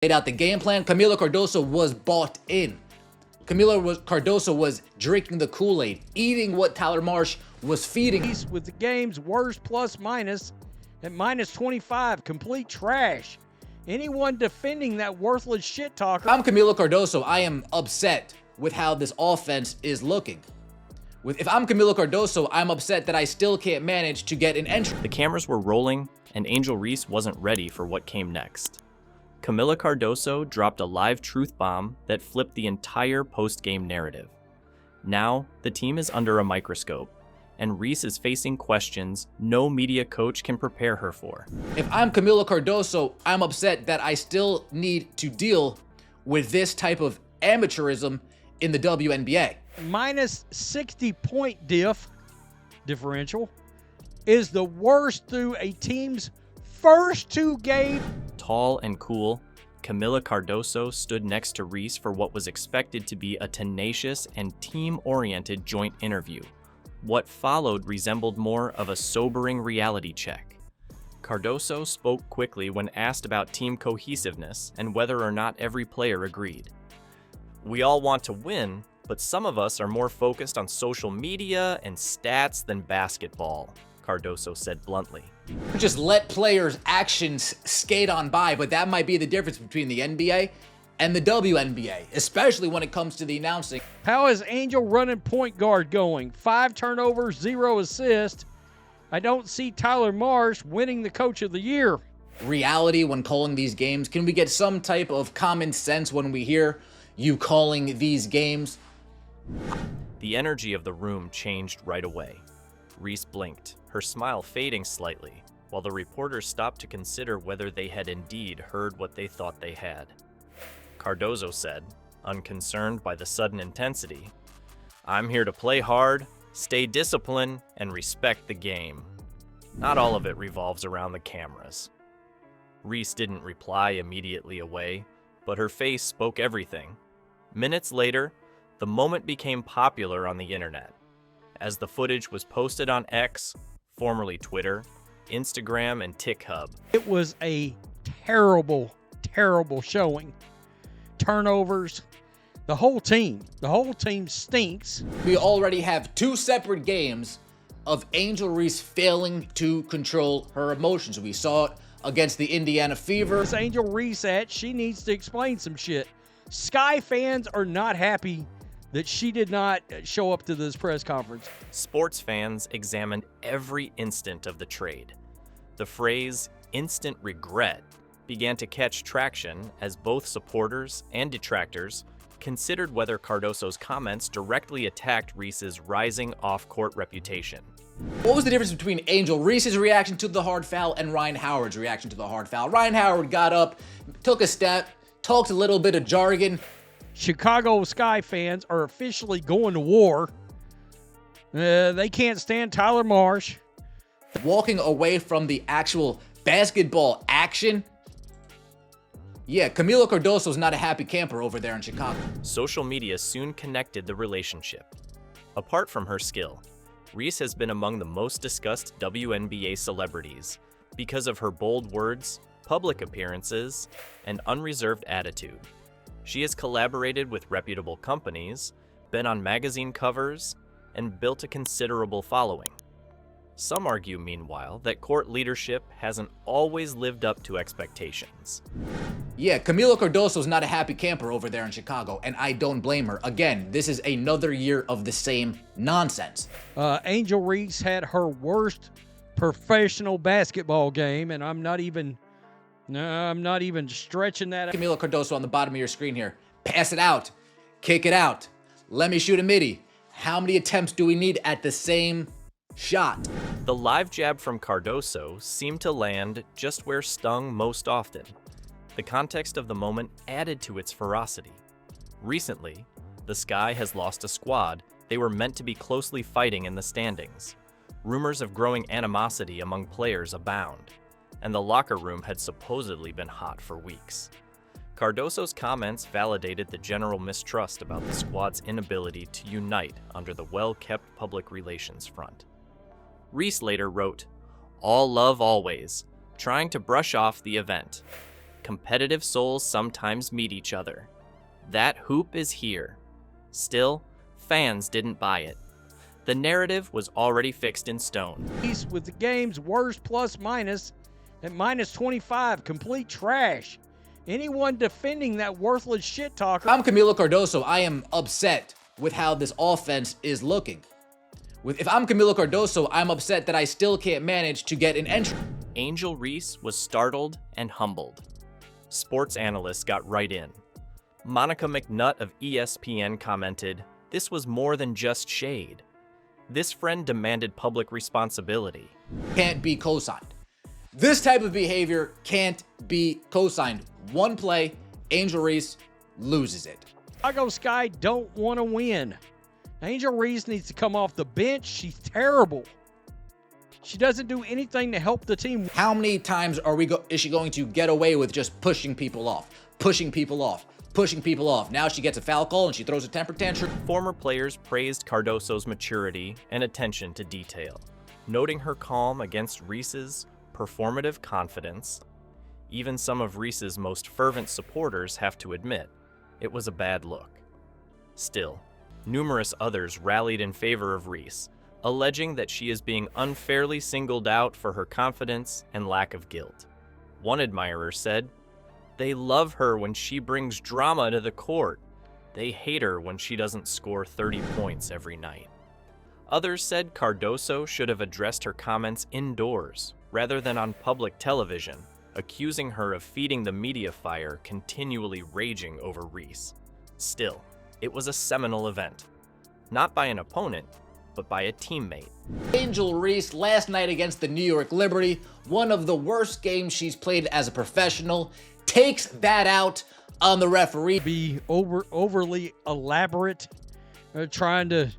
laid out the game plan. Kamilla Cardoso was bought in. Cardoso was drinking the Kool-Aid, eating what Tyler Marsh was feeding. With the game's worst plus minus at -25, complete trash. Anyone defending that worthless shit talker. I'm Kamilla Cardoso. I am upset with how this offense is looking. If I'm Kamilla Cardoso, I'm upset that I still can't manage to get an entry. The cameras were rolling, and Angel Reese wasn't ready for what came next. Kamilla Cardoso dropped a live truth bomb that flipped the entire post-game narrative. Now, the team is under a microscope, and Reese is facing questions no media coach can prepare her for. If I'm Kamilla Cardoso, I'm upset that I still need to deal with this type of amateurism in the WNBA. -60 point differential is the worst through a team's first 2 games. Tall and cool, Kamilla Cardoso stood next to Reese for what was expected to be a tenacious and team-oriented joint interview. What followed resembled more of a sobering reality check. Cardoso spoke quickly when asked about team cohesiveness and whether or not every player agreed. "We all want to win, but some of us are more focused on social media and stats than basketball," Cardoso said bluntly. Just let players' actions skate on by, but that might be the difference between the NBA and the WNBA, especially when it comes to the announcing. How is Angel running point guard going? 5 turnovers, 0 assists. I don't see Tyler Marsh winning the Coach of the Year. Reality when calling these games. Can we get some type of common sense when we hear you calling these games? The energy of the room changed right away. Reese blinked, her smile fading slightly, while the reporters stopped to consider whether they had indeed heard what they thought they had. Cardoso said, unconcerned by the sudden intensity, "I'm here to play hard, stay disciplined, and respect the game. Not all of it revolves around the cameras." Reese didn't reply immediately away, but her face spoke everything. Minutes later, the moment became popular on the internet. As the footage was posted on X, formerly Twitter, Instagram, and TikHub. It was a terrible, terrible showing. Turnovers, the whole team stinks. We already have 2 separate games of Angel Reese failing to control her emotions. We saw it against the Indiana Fever. Where's Angel Reese at? She needs to explain some shit. Sky fans are not happy that she did not show up to this press conference. Sports fans examined every instant of the trade. The phrase "instant regret" began to catch traction as both supporters and detractors considered whether Cardoso's comments directly attacked Reese's rising off-court reputation. What was the difference between Angel Reese's reaction to the hard foul and Ryan Howard's reaction to the hard foul? Ryan Howard got up, took a step, talked a little bit of jargon. Chicago Sky fans are officially going to war. They can't stand Tyler Marsh. Walking away from the actual basketball action. Yeah, Kamilla Cardoso's not a happy camper over there in Chicago. Social media soon connected the relationship. Apart from her skill, Reese has been among the most discussed WNBA celebrities because of her bold words, public appearances, and unreserved attitude. She has collaborated with reputable companies, been on magazine covers, and built a considerable following. Some argue, meanwhile, that court leadership hasn't always lived up to expectations. Yeah, Kamilla Cardoso's not a happy camper over there in Chicago, and I don't blame her. Again, this is another year of the same nonsense. Angel Reese had her worst professional basketball game, and I'm not even stretching that. Kamilla Cardoso on the bottom of your screen here. Pass it out. Kick it out. Let me shoot a midi. How many attempts do we need at the same shot? The live jab from Cardoso seemed to land just where stung most often. The context of the moment added to its ferocity. Recently, the Sky has lost a squad they were meant to be closely fighting in the standings. Rumors of growing animosity among players abound, and the locker room had supposedly been hot for weeks. Cardoso's comments validated the general mistrust about the squad's inability to unite under the well-kept public relations front. Reese later wrote, "All love always," trying to brush off the event. Competitive souls sometimes meet each other. That hoop is here. Still, fans didn't buy it. The narrative was already fixed in stone. Reese with the game's worst plus minus at minus 25. Complete trash. Anyone defending that worthless shit talker. I'm Kamilla Cardoso. I am upset with how this offense is looking. If I'm Kamilla Cardoso, I'm upset that I still can't manage to get an entry. Angel Reese was startled and humbled. Sports analysts got right in. Monica McNutt of ESPN commented, "This was more than just shade. This friend demanded public responsibility." Can't be co-signed. This type of behavior can't be co-signed. One play, Angel Reese loses it. Chicago Sky don't want to win. Angel Reese needs to come off the bench. She's terrible. She doesn't do anything to help the team. How many times is she going to get away with just pushing people off, pushing people off, pushing people off? Now she gets a foul call and she throws a temper tantrum. Former players praised Cardoso's maturity and attention to detail, noting her calm against Reese's performative confidence. Even some of Reese's most fervent supporters have to admit it was a bad look. Still, numerous others rallied in favor of Reese, alleging that she is being unfairly singled out for her confidence and lack of guilt. One admirer said, "They love her when she brings drama to the court. They hate her when she doesn't score 30 points every night." Others said Cardoso should have addressed her comments indoors rather than on public television, accusing her of feeding the media fire continually raging over Reese. Still, it was a seminal event. Not by an opponent, but by a teammate. Angel Reese last night against the New York Liberty, one of the worst games she's played as a professional, takes that out on the referee. Be overly elaborate, trying to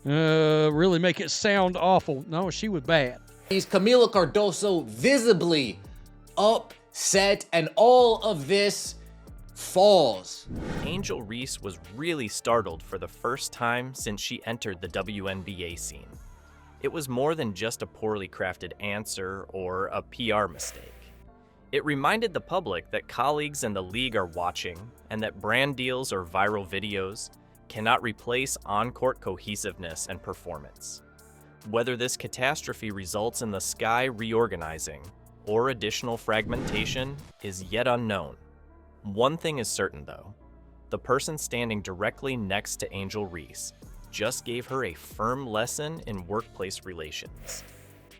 really make it sound awful. No, she was bad. Kamilla Cardoso visibly upset, and all of this falls. Angel Reese was really startled for the first time since she entered the WNBA scene. It was more than just a poorly crafted answer or a PR mistake. It reminded the public that colleagues in the league are watching and that brand deals or viral videos cannot replace on-court cohesiveness and performance. Whether this catastrophe results in the Sky reorganizing or additional fragmentation is yet unknown. One thing is certain, though. The person standing directly next to Angel Reese just gave her a firm lesson in workplace relations.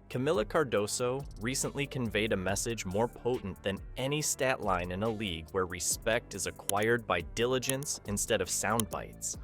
Kamilla Cardoso recently conveyed a message more potent than any stat line in a league where respect is acquired by diligence instead of sound bites.